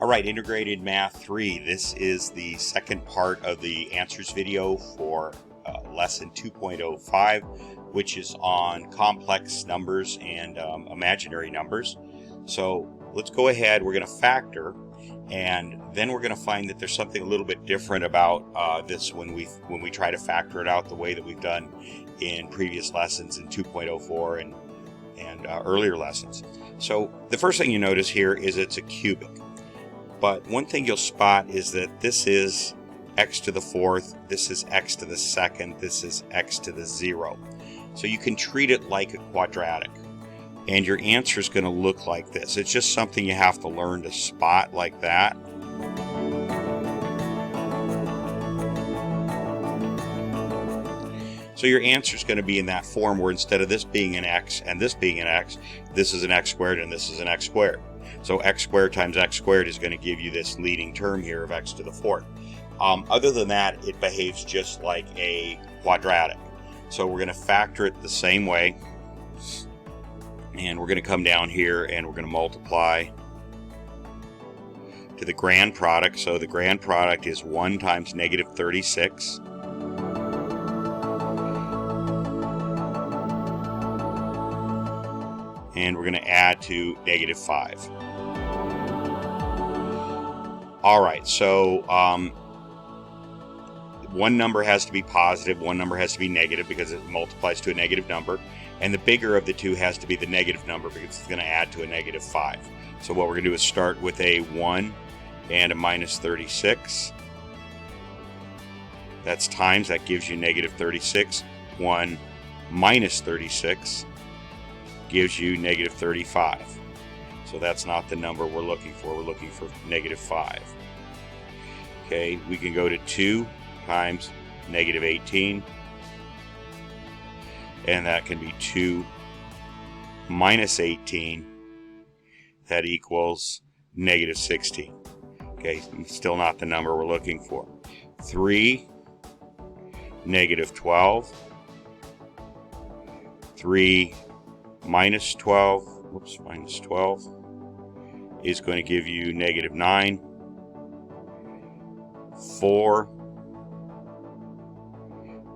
Alright, Integrated Math 3. This is the second part of the answers video for lesson 2.05, which is on complex numbers and imaginary numbers. So let's go ahead, we're going to factor, and then we're going to find that there's something a little bit different about this when we try to factor it out the way that we've done in previous lessons in 2.04 and earlier lessons. So the first thing you notice here is it's a cubic. But one thing you'll spot is that this is x to the fourth, this is x to the second, this is x to the 0. So you can treat it like a quadratic. And your answer is going to look like this. It's just something you have to learn to spot like that. So your answer is going to be in that form where instead of this being an x and this being an x, this is an x squared and this is an x squared. So x squared times x squared is going to give you this leading term here of x to the fourth. Other than that, it behaves just like a quadratic. So we're going to factor it the same way. And we're going to come down here and we're going to multiply to the grand product. So the grand product is 1 times negative 36. And we're going to add to negative 5. Alright, so one number has to be positive, one number has to be negative because it multiplies to a negative number, and the bigger of the two has to be the negative number because it's going to add to a negative 5. So what we're going to do is start with a 1 and a minus 36. That's times, that gives you negative 36. 1 minus 36 gives you negative 35. So that's not the number we're looking for. We're looking for negative 5. Okay, we can go to 2 times negative 18. And that can be 2 minus 18. That equals negative 16. Okay, still not the number we're looking for. 3 negative 12. 3 minus 12 is going to give you negative 9. 4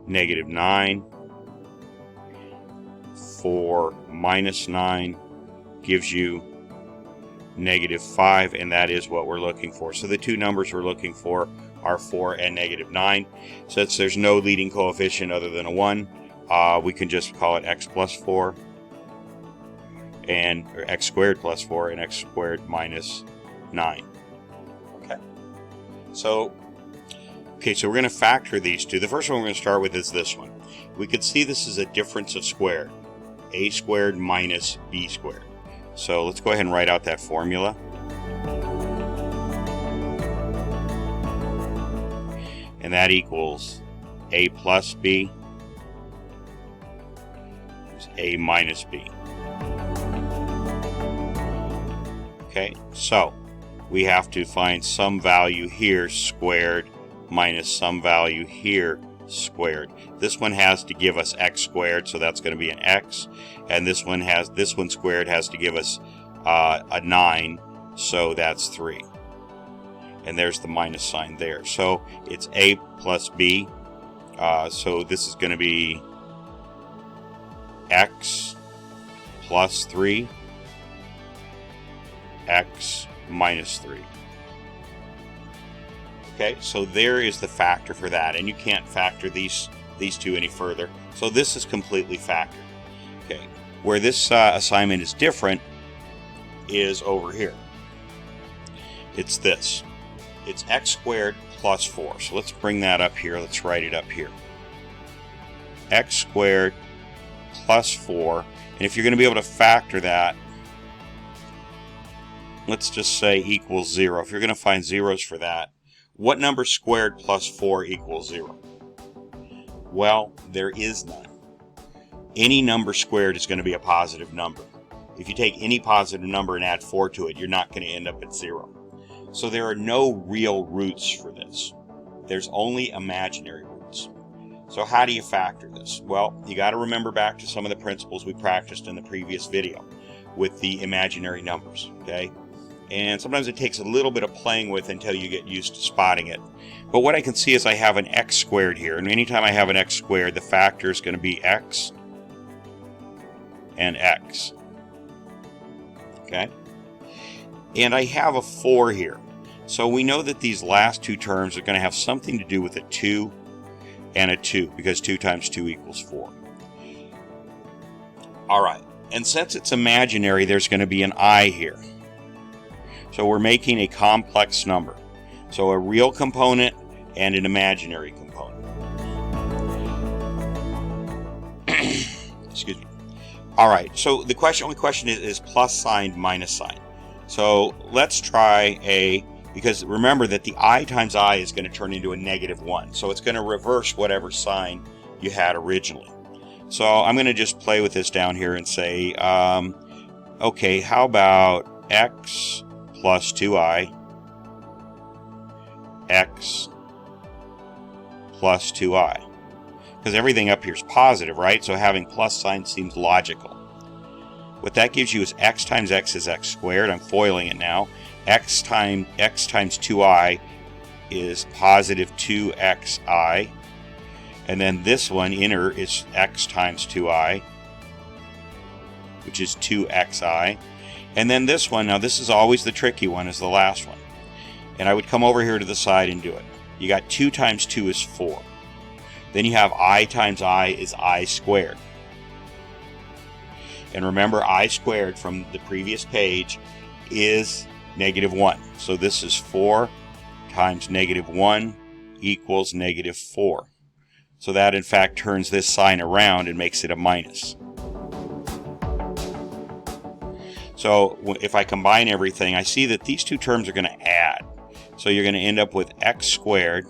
negative 9. 4 minus 9 gives you negative 5, and that is what we're looking for. So the two numbers we're looking for are 4 and negative 9. Since there's no leading coefficient other than a 1, we can just call it x plus 4. Or x squared plus 4 and x squared minus 9. Okay. So we're going to factor these two. The first one we're going to start with is this one. We could see this is a difference of squared. A squared minus b squared. So let's go ahead and write out that formula. And that equals a plus b is a minus b. Okay, so we have to find some value here squared minus some value here squared. This one has to give us x squared, so that's going to be an x, and this one squared has to give us a 9, so that's 3. And there's the minus sign there. So it's a plus b, so this is going to be x plus 3, x minus 3. Okay, so there is the factor for that, and you can't factor these two any further. So this is completely factored. Okay, where this assignment is different is over here. It's this. It's x squared plus 4. So let's bring that up here. Let's write it up here. X squared plus 4. And if you're going to be able to factor that, let's just say equals 0. If you're going to find zeros for that, what number squared plus 4 equals 0? Well, there is none. Any number squared is going to be a positive number. If you take any positive number and add 4 to it, you're not going to end up at 0. So there are no real roots for this. There's only imaginary roots. So how do you factor this? Well, you got to remember back to some of the principles we practiced in the previous video with the imaginary numbers, okay? and sometimes it takes a little bit of playing with until you get used to spotting it. But what I can see is I have an x squared here, and anytime I have an x squared, the factor is going to be x and x. Okay? And I have a 4 here. So we know that these last two terms are going to have something to do with a 2 and a 2, because 2 times 2 equals 4. All right. And since it's imaginary, there's going to be an I here. So we're making a complex number. So a real component and an imaginary component. Excuse me. All right, so the only question is plus sign, minus sign. So let's try because remember that the I times I is going to turn into a -1. So it's going to reverse whatever sign you had originally. So I'm going to just play with this down here and say, okay, how about x plus 2i, x plus 2i? Because everything up here is positive, right? So having plus sign seems logical. What that gives you is x times x is x squared. I'm foiling it now. X times 2i is positive 2xi. And then this one, inner, is x times 2i, which is 2xi. And then this one, now this is always the tricky one, is the last one. And I would come over here to the side and do it. You got 2 times 2 is 4. Then you have I times I is I squared. And remember, I squared from the previous page is -1. So this is 4 times -1 equals -4. So that, in fact, turns this sign around and makes it a minus. So if I combine everything, I see that these two terms are going to add. So you're going to end up with x squared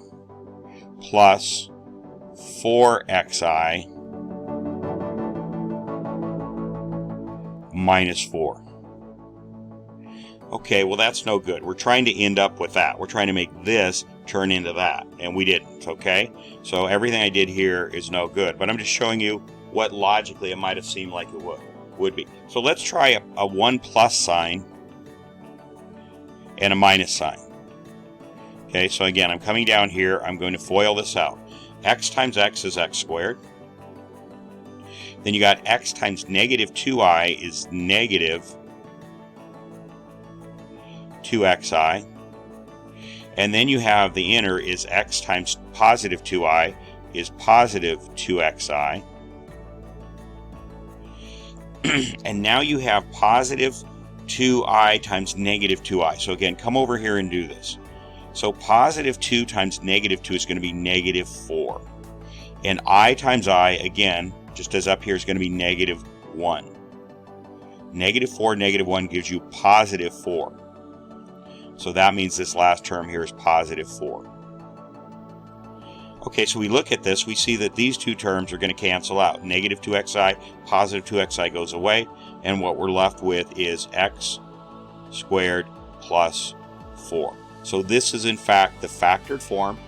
plus 4xi minus 4. Okay, well that's no good. We're trying to end up with that. We're trying to make this turn into that, and we didn't, okay? So everything I did here is no good, but I'm just showing you what logically it might have seemed like it would be. So let's try a 1 plus sign and a minus sign. Okay, so again, I'm coming down here. I'm going to FOIL this out. X times x is x squared. Then you got x times -2i is -2xi. And then you have the inner is x times positive 2i is positive 2xi. And now you have positive 2i times -2i. So again, come over here and do this. So positive 2 times -2 is going to be -4. And I times I, again, just as up here, is going to be -1. -4, -1 gives you positive 4. So that means this last term here is positive 4. Okay, so we look at this, we see that these two terms are going to cancel out. -2xi, positive 2xi goes away, and what we're left with is x squared plus 4. So this is in fact the factored form.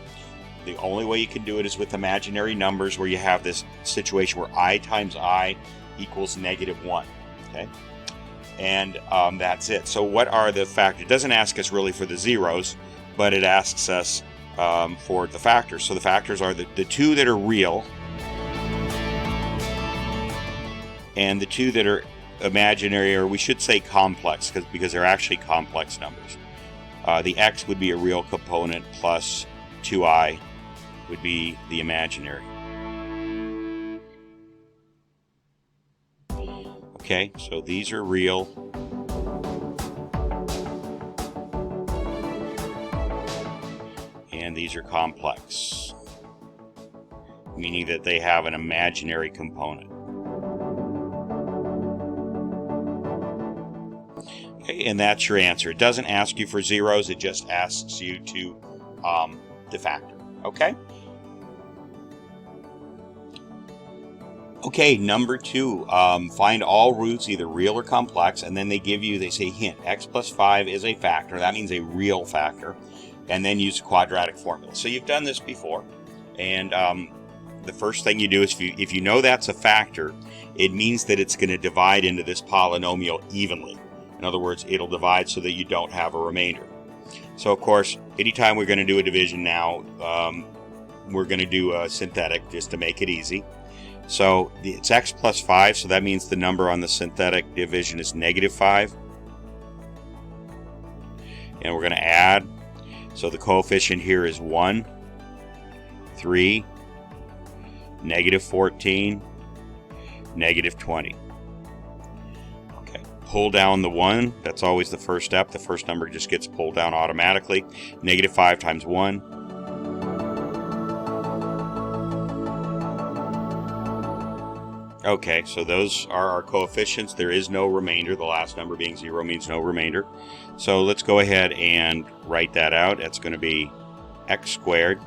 The only way you can do it is with imaginary numbers, where you have this situation where I times I equals -1. Okay? And that's it. So what are the factors? It doesn't ask us really for the zeros, but it asks us for the factors. So the factors are the two that are real and the two that are imaginary, or we should say complex, because they're actually complex numbers. The x would be a real component, plus 2i would be the imaginary. Okay, so these are real. And these are complex, meaning that they have an imaginary component. Okay, and that's your answer. It doesn't ask you for zeros, it just asks you to the factor. Okay? Okay, number 2, find all roots, either real or complex, and then they say hint, x plus 5 is a factor. That means a real factor. And then use a quadratic formula. So you've done this before, and the first thing you do is if you know that's a factor, it means that it's going to divide into this polynomial evenly. In other words, it'll divide so that you don't have a remainder. So of course, anytime we're going to do a division now, we're going to do a synthetic just to make it easy. So it's x plus 5, so that means the number on the synthetic division is -5. And we're going to add, so the coefficient here is 1, 3, -14, -20. Okay, pull down the 1, that's always the first step. The first number just gets pulled down automatically. -5 times 1. Okay, so those are our coefficients. There is no remainder. The last number being 0 means no remainder. So let's go ahead and write that out. That's going to be x squared,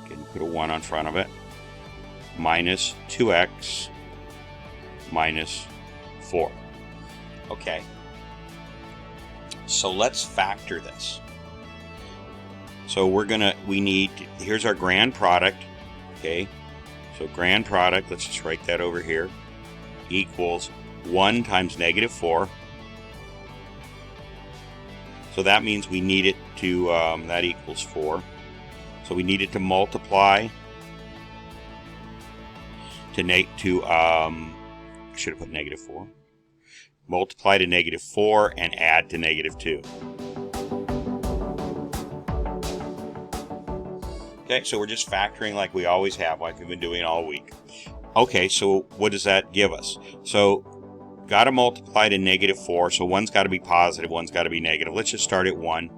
can put a 1 on front of it, minus 2x minus 4. Okay, so let's factor this. So here's our grand product, okay? So grand product, let's just write that over here, equals 1 times -4. So that means we need it to, that equals 4. So we need it to multiply I should have put -4. Multiply to -4 and add to -2. Okay, so we're just factoring like we always have, like we've been doing all week. Okay, so what does that give us? So, got to multiply to -4, so one's got to be positive, one's got to be negative. Let's just start at 1.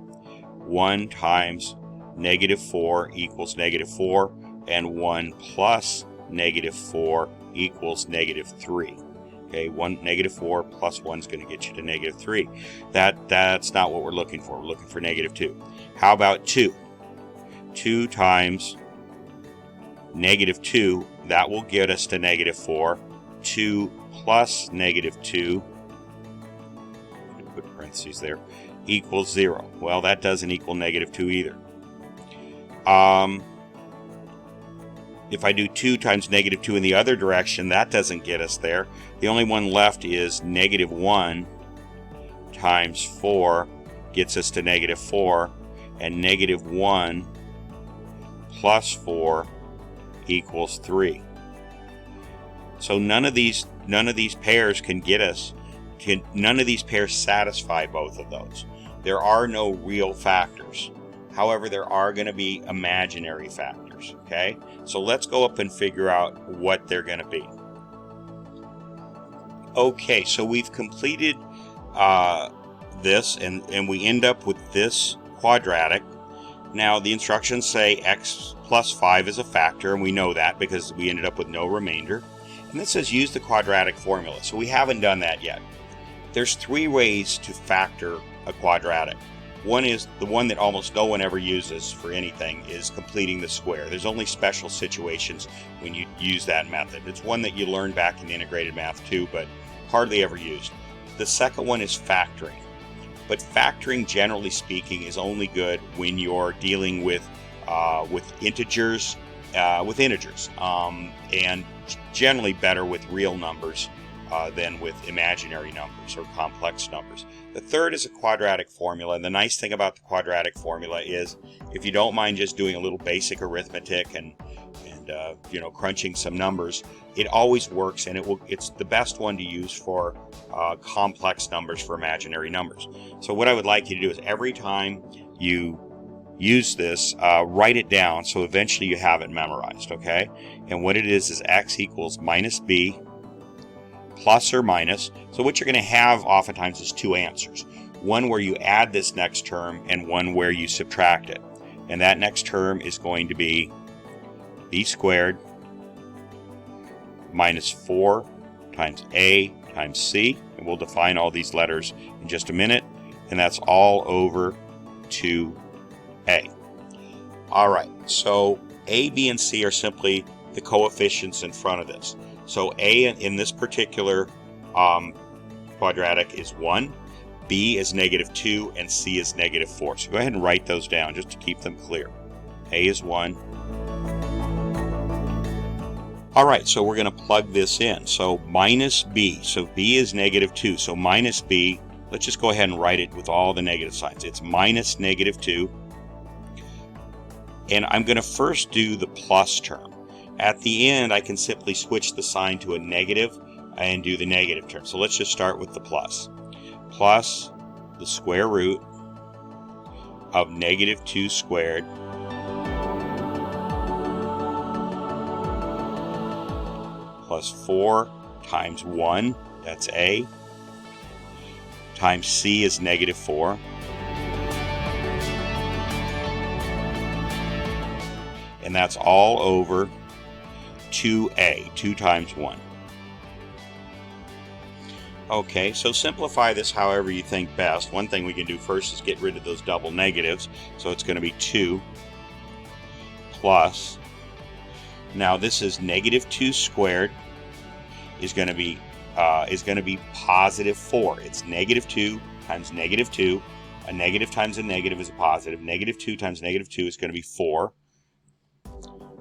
1 times -4 equals -4, and 1 plus -4 equals -3. Okay, -4 plus 1 is going to get you to -3. That's not what we're looking for. We're looking for -2. How about 2? 2 times -2, that will get us to -4. 2 plus -2, put parentheses there, equals 0. Well, that doesn't equal -2 either. If I do 2 times -2 in the other direction, that doesn't get us there. The only one left is -1 times 4 gets us to -4, and -1 plus 4 equals 3. So none of these pairs can get us, none of these pairs satisfy both of those. There are no real factors. However, there are going to be imaginary factors, okay? So let's go up and figure out what they're going to be. Okay, so we've completed this, and we end up with this quadratic. Now, the instructions say x plus 5 is a factor, and we know that because we ended up with no remainder. And this says use the quadratic formula, so we haven't done that yet. There's 3 ways to factor a quadratic. One is the one that almost no one ever uses for anything, is completing the square. There's only special situations when you use that method. It's one that you learned back in integrated math too, but hardly ever used. The second one is factoring. But factoring, generally speaking, is only good when you're dealing with integers, and generally better with real numbers than with imaginary numbers or complex numbers. The third is a quadratic formula, and the nice thing about the quadratic formula is, if you don't mind just doing a little basic arithmetic and crunching some numbers, it always works, and it's the best one to use for complex numbers, for imaginary numbers. So what I would like you to do is, every time you use this, write it down so eventually you have it memorized, okay? And what it is x equals minus b plus or minus. So what you're going to have oftentimes is 2 answers. One where you add this next term, and one where you subtract it. And that next term is going to be b squared minus 4 times a times c. And we'll define all these letters in just a minute. And that's all over 2a. All right, so a, b, and c are simply the coefficients in front of this. So a in this particular quadratic is 1, b is -2, and c is -4. So go ahead and write those down just to keep them clear. A is 1. All right, so we're going to plug this in. So minus b. So b is -2. So minus b let's just go ahead and write it with all the negative signs. It's minus negative 2. And I'm going to first do the plus term. At the end, I can simply switch the sign to a negative and do the negative term. So let's just start with the plus. Plus the square root of negative 2 squared plus 4 times 1, that's A, times C is negative 4. And that's all over 2A, 2 times 1. Okay, so simplify this however you think best. One thing we can do first is get rid of those double negatives. So it's going to be 2 plus, now this is negative 2 squared is going to be positive 4. It's negative 2 times negative 2. A negative times a negative is a positive. Negative 2 times negative 2 is going to be 4.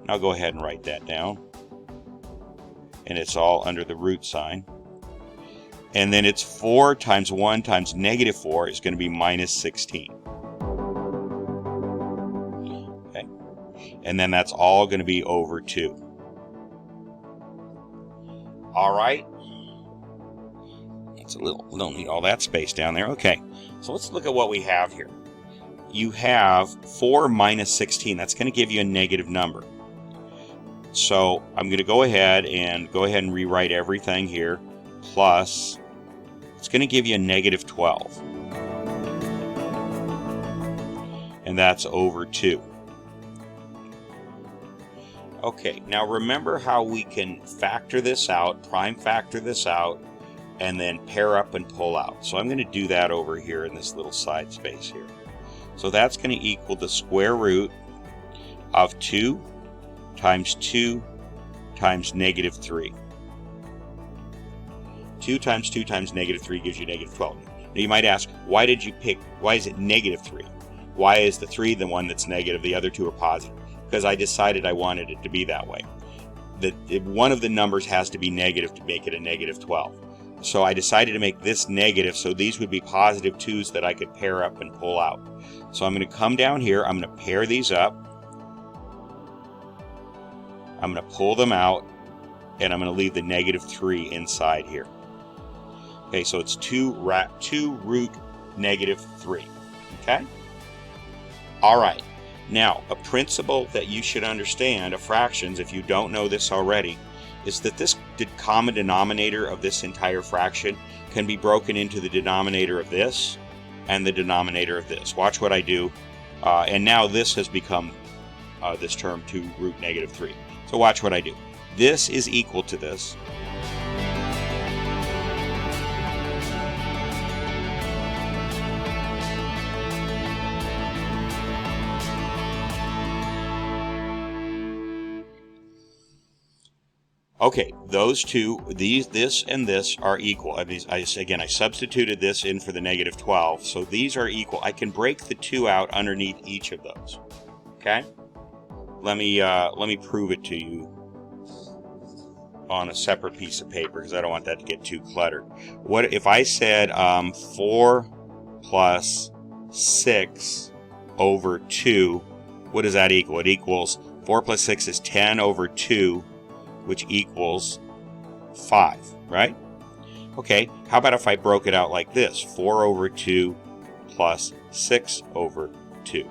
I'll go ahead and write that down. And it's all under the root sign. And then it's 4 times 1 times negative 4 is going to be minus 16. Okay. And then that's all going to be over 2. All right. It's a little, we don't need all that space down there. Okay. So let's look at what we have here. You have 4 minus 16. That's going to give you a negative number. So I'm going to go ahead and rewrite everything here. Plus, it's going to give you a negative 12. And that's over 2. Okay, now remember how we can factor this out, prime factor this out, and then pair up and pull out. So I'm going to do that over here in this little side space here. So that's going to equal the square root of 2 times 2 times negative 3. 2 times 2 times negative 3 gives you negative 12. Now you might ask, why is it negative 3? Why is the 3 the one that's negative, the other 2 are positive? Because I decided I wanted it to be that way. One of the numbers has to be negative to make it a negative 12. So I decided to make this negative, so these would be positive 2's that I could pair up and pull out. So I'm going to come down here, I'm going to pair these up, I'm going to pull them out, and I'm going to leave the negative 3 inside here. Okay, so it's 2 root negative 3. Okay? All right. Now, a principle that you should understand of fractions, if you don't know this already, is that this common denominator of this entire fraction can be broken into the denominator of this and the denominator of this. Watch what I do. And now this has become this term 2 root negative 3. So watch what I do. This is equal to this. Okay, those two, this and this are equal. I substituted this in for the negative 12, so these are equal. I can break the 2 out underneath each of those. Okay? Let me prove it to you on a separate piece of paper because I don't want that to get too cluttered. What if I said 4 plus 6 over 2? What does that equal? It equals 4 plus 6 is 10 over 2, which equals 5, right? Okay, how about if I broke it out like this? 4 over 2 plus 6 over 2.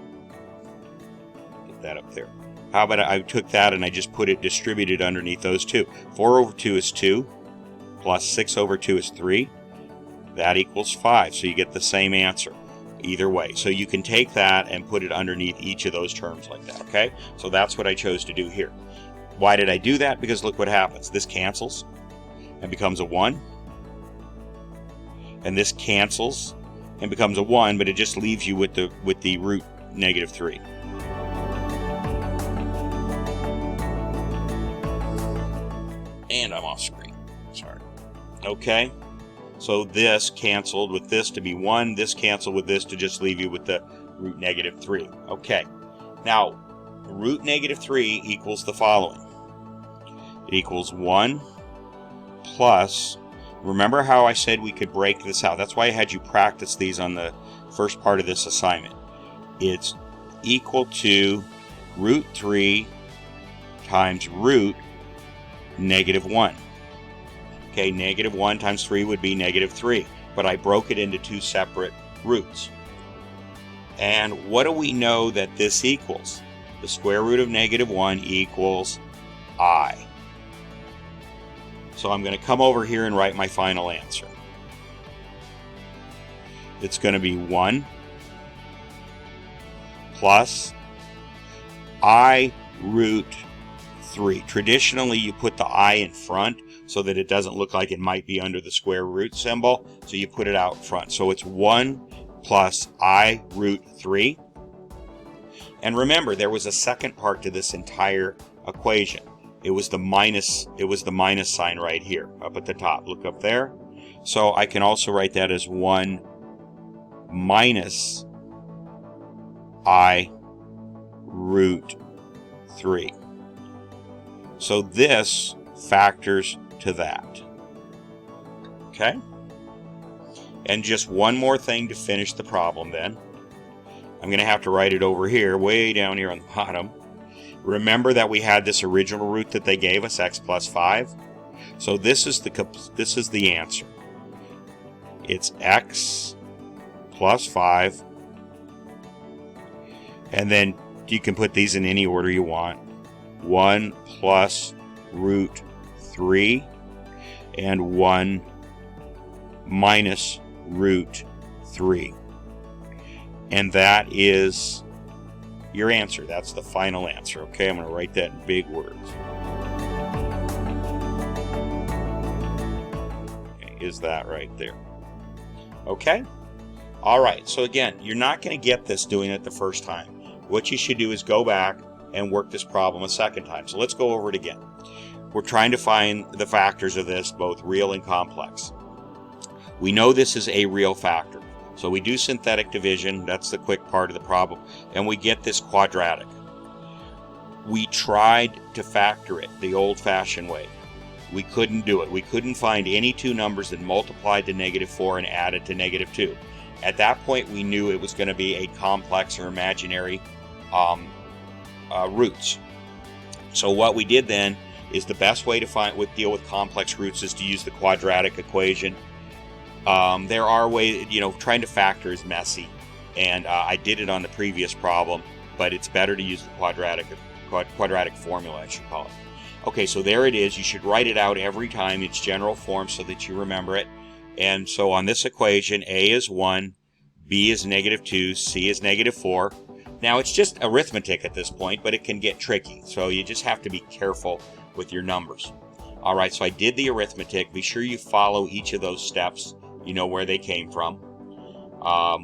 Get that up there. How about I took that and I just put it distributed underneath those two? 4 over 2 is 2, plus 6 over 2 is 3. That equals 5, so you get the same answer either way. So you can take that and put it underneath each of those terms like that, okay? So that's what I chose to do here. Why did I do that? Because look what happens. This cancels and becomes a 1. And this cancels and becomes a 1, but it just leaves you with the root negative 3. And I'm off screen. Sorry. Okay. So this canceled with this to be 1. This canceled with this to just leave you with the root negative 3. Okay. Now, root negative 3 equals the following. It equals 1 plus, remember how I said we could break this out? That's why I had you practice these on the first part of this assignment. It's equal to root 3 times root -1. Okay, -1 times 3 would be -3, but I broke it into two separate roots. And what do we know that this equals? The square root of -1 equals I. So I'm going to come over here and write my final answer. It's going to be 1 plus I root 3. Traditionally, you put the I in front so that it doesn't look like it might be under the square root symbol. So you put it out front. So it's 1 plus I root 3. And remember, there was a second part to this entire equation. It was the minus sign right here up at the top. Look up there. So I can also write that as 1 minus I root 3. So this factors to that. Okay? And just one more thing to finish the problem then. I'm going to have to write it over here, way down here on the bottom. Remember that we had this original root that they gave us, x plus 5. So this is the answer. It's x plus 5. And then you can put these in any order you want. 1 plus root 3 and 1 minus root 3. And that is your answer. That's the final answer. Okay, I'm going to write that in big words. Okay, is that right there? Okay? All right, so again, you're not going to get this doing it the first time. What you should do is go back and work this problem a second time. So let's go over it again. We're trying to find the factors of this, both real and complex. We know this is a real factor. So we do synthetic division, that's the quick part of the problem, and we get this quadratic. We tried to factor it the old-fashioned way. We couldn't do it. We couldn't find any two numbers that multiplied to -4 and added to -2. At that point, we knew it was going to be a complex or imaginary roots. So what we did then is the best way to deal with complex roots is to use the quadratic equation. There are ways, trying to factor is messy, and I did it on the previous problem, but it's better to use the quadratic formula, I should call it. Okay, so there it is. You should write it out every time, its general form, so that you remember it. And so on this equation, A is 1, B is -2, C is -4. Now it's just arithmetic at this point, but it can get tricky, so you just have to be careful with your numbers. All right, so I did the arithmetic. Be sure you follow each of those steps. You know where they came from.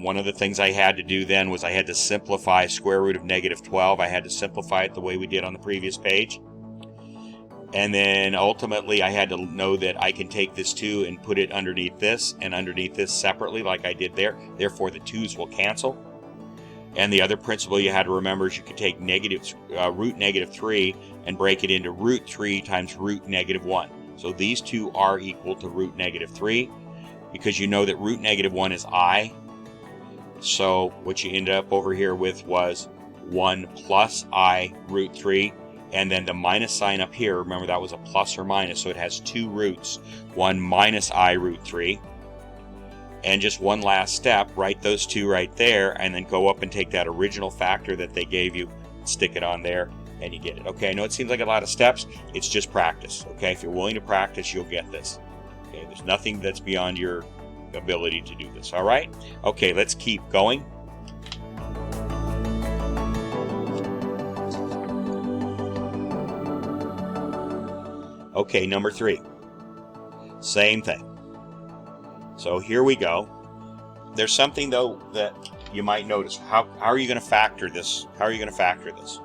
One of the things I had to do then was I had to simplify square root of -12. I had to simplify it the way we did on the previous page. And then ultimately I had to know that I can take this 2 and put it underneath this and underneath this separately like I did there. Therefore the 2's will cancel. And the other principle you had to remember is you could take root -3 and break it into root 3 times root -1. So these two are equal to root -3. Because you know that root -1 is I. So what you ended up over here with was 1 plus I root 3. And then the minus sign up here, remember that was a plus or minus, so it has two roots. 1 minus I root 3. And just one last step, write those two right there, and then go up and take that original factor that they gave you, stick it on there, and you get it. Okay, I know it seems like a lot of steps. It's just practice. Okay, if you're willing to practice, you'll get this. Okay, there's nothing that's beyond your ability to do this. All right? Okay, let's keep going. Okay, number 3. Same thing. So here we go. There's something though that you might notice. How are you going to factor this? How are you going to factor this?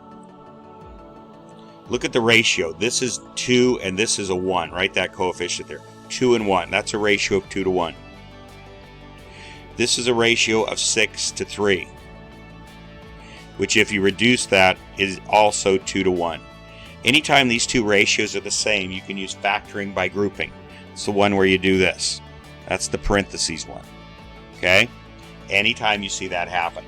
Look at the ratio. This is 2 and this is a 1. Write that coefficient there. 2 and 1. That's a ratio of 2 to 1. This is a ratio of 6 to 3. Which if you reduce that is also 2 to 1. Anytime these two ratios are the same, you can use factoring by grouping. It's the one where you do this. That's the parentheses one. Okay? Anytime you see that happen.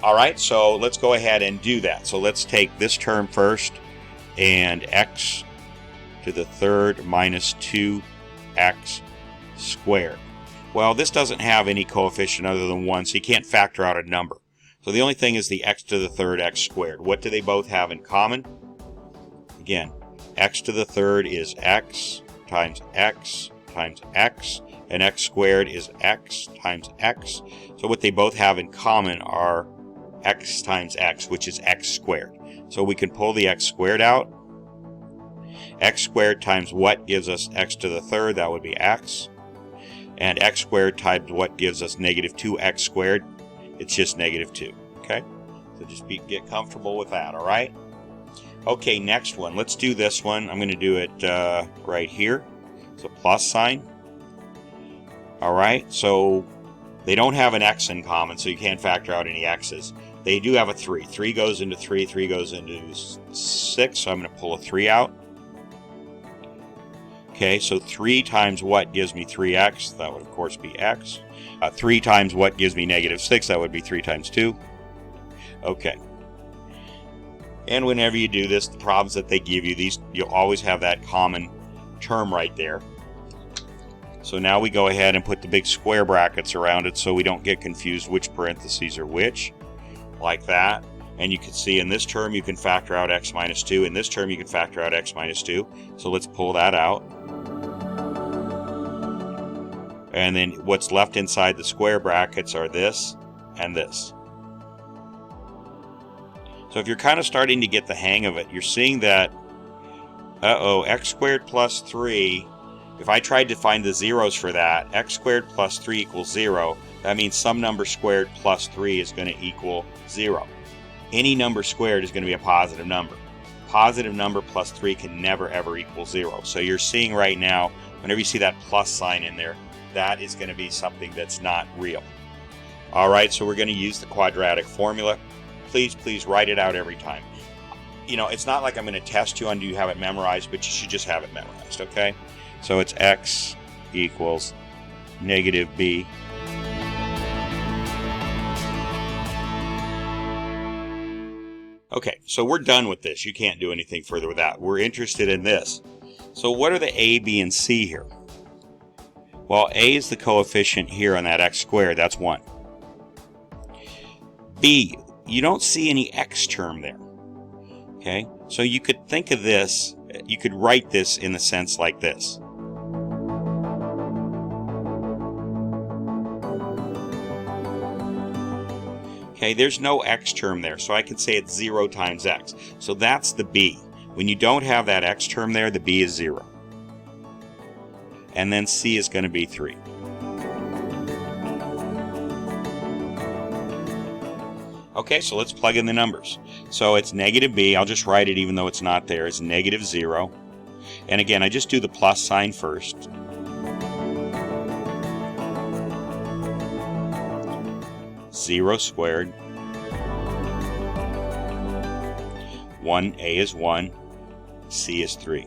Alright, so let's go ahead and do that. So let's take this term first, and x to the third minus 2x squared. Well, this doesn't have any coefficient other than 1, so you can't factor out a number. So the only thing is the x to the third x squared. What do they both have in common? Again, x to the third is x times x times x, and x squared is x times x. So what they both have in common are x times x, which is x squared. So we can pull the x squared out. X squared times what gives us x to the third? That would be x. And x squared times what gives us negative 2x squared? It's just negative 2. Okay? So just get comfortable with that, all right? Okay, next one. Let's do this one. I'm going to do it right here. It's a plus sign. All right, so they don't have an x in common, so you can't factor out any x's. They do have a 3. 3 goes into 3, 3 goes into 6, so I'm going to pull a 3 out. Okay, so 3 times what gives me 3x? That would, of course, be x. 3 times what gives me negative 6? That would be 3 times 2. Okay. And whenever you do this, the problems that they give you, you'll always have that common term right there. So now we go ahead and put the big square brackets around it so we don't get confused which parentheses are which, like that. And you can see in this term you can factor out x minus 2. In this term you can factor out x minus 2. So let's pull that out. And then what's left inside the square brackets are this and this. So if you're kind of starting to get the hang of it, you're seeing that, x squared plus 3, if I tried to find the zeros for that, x squared plus 3 equals 0, that means some number squared plus 3 is going to equal 0. Any number squared is going to be a positive number. Positive number plus 3 can never ever equal 0. So you're seeing right now, whenever you see that plus sign in there, that is going to be something that's not real. Alright, so we're going to use the quadratic formula. Please write it out every time. You know, it's not like I'm going to test you on do you have it memorized, but you should just have it memorized, okay? So it's x equals negative b Okay, so we're done with this. You can't do anything further with that. We're interested in this. So what are the a, b, and c here? Well, a is the coefficient here on that x squared. That's 1. B, you don't see any x term there. Okay, so you could think of this, you could write this in the sense like this. Okay, there's no x term there, so I can say it's 0 times x. So that's the b. When you don't have that x term there, the b is 0. And then c is going to be 3. Okay, so let's plug in the numbers. So it's negative b. I'll just write it even though it's not there. It's negative 0. And again, I just do the plus sign first. Zero squared. 1, a is 1, c is 3.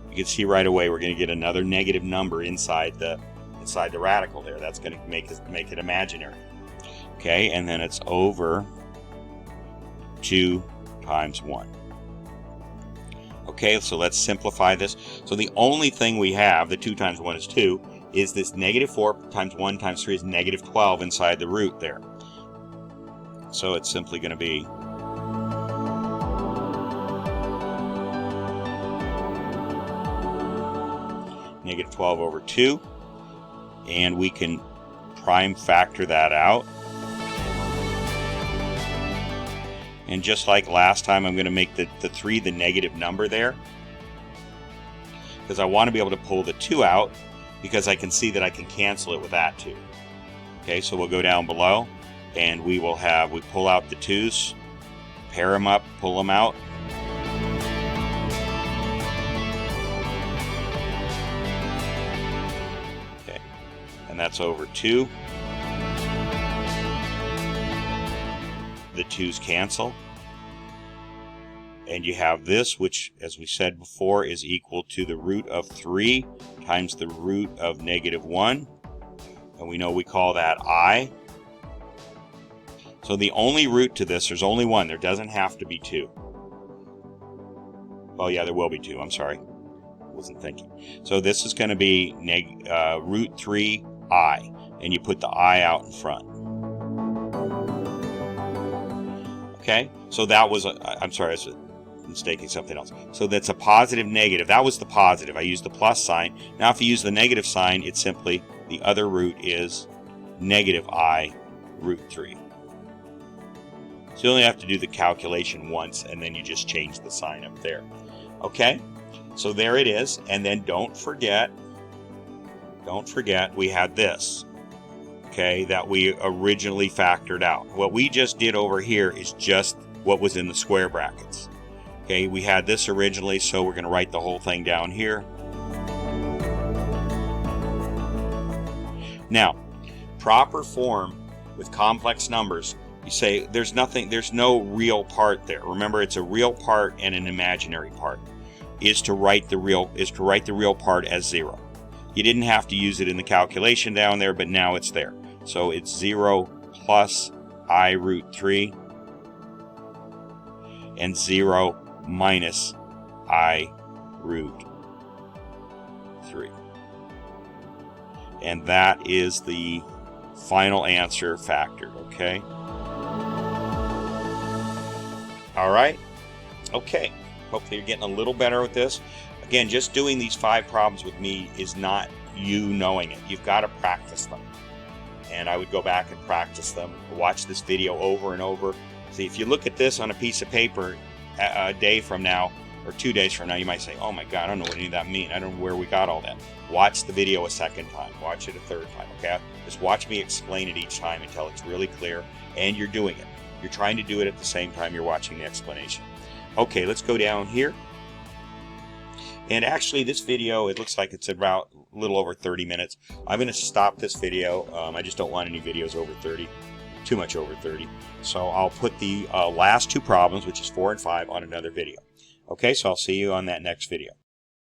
You can see right away we're going to get another negative number inside the radical there. That's going to make it imaginary. Okay, and then it's over 2 times 1. Okay, so let's simplify this. So the only thing we have, the 2 times 1 is 2, is this negative 4 times 1 times 3 is negative 12 inside the root there. So it's simply going to be negative 12 over 2. And we can prime factor that out. And just like last time, I'm going to make the 3 the negative number there, because I want to be able to pull the 2 out, because I can see that I can cancel it with that 2. Okay, so we'll go down below, and we pull out the 2's, pair them up, pull them out. Okay, and that's over 2. The 2's cancel. And you have this, which, as we said before, is equal to the root of 3 times the root of -1. And we know we call that I. So the only root to this, there's only one. There doesn't have to be 2. Oh yeah, there will be 2. I'm sorry. Wasn't thinking. So this is going to be root 3I. And you put the I out in front. Okay? So that was, I'm sorry, I was mistaking something else. So that's a positive negative. That was the positive. I used the plus sign. Now if you use the negative sign, it's simply the other root is -I root 3. So you only have to do the calculation once, and then you just change the sign up there. Okay? So there it is. And then don't forget we had this. Okay, that we originally factored out. What we just did over here is just what was in the square brackets. Okay, we had this originally, so we're going to write the whole thing down here. Now, proper form with complex numbers, you say there's no real part there. Remember, it's a real part and an imaginary part. Is to write the real part as 0. You didn't have to use it in the calculation down there, but now it's there. So it's 0 plus I root 3 and 0 minus I root 3. And that is the final answer factored, okay? All right? Okay. Hopefully you're getting a little better with this. Again, just doing these 5 problems with me is not you knowing it. You've got to practice them. And I would go back and practice them. Watch this video over and over. See, if you look at this on a piece of paper a day from now or 2 days from now, you might say, oh my God, I don't know what any of that means. I don't know where we got all that. Watch the video a second time. Watch it a third time, okay? Just watch me explain it each time until it's really clear and you're doing it. You're trying to do it at the same time you're watching the explanation. Okay, let's go down here. And actually this video, it looks like it's about a little over 30 minutes. I'm going to stop this video. I just don't want any videos over 30, too much over 30. So I'll put the last 2 problems, which is 4 and 5, on another video. Okay, so I'll see you on that next video.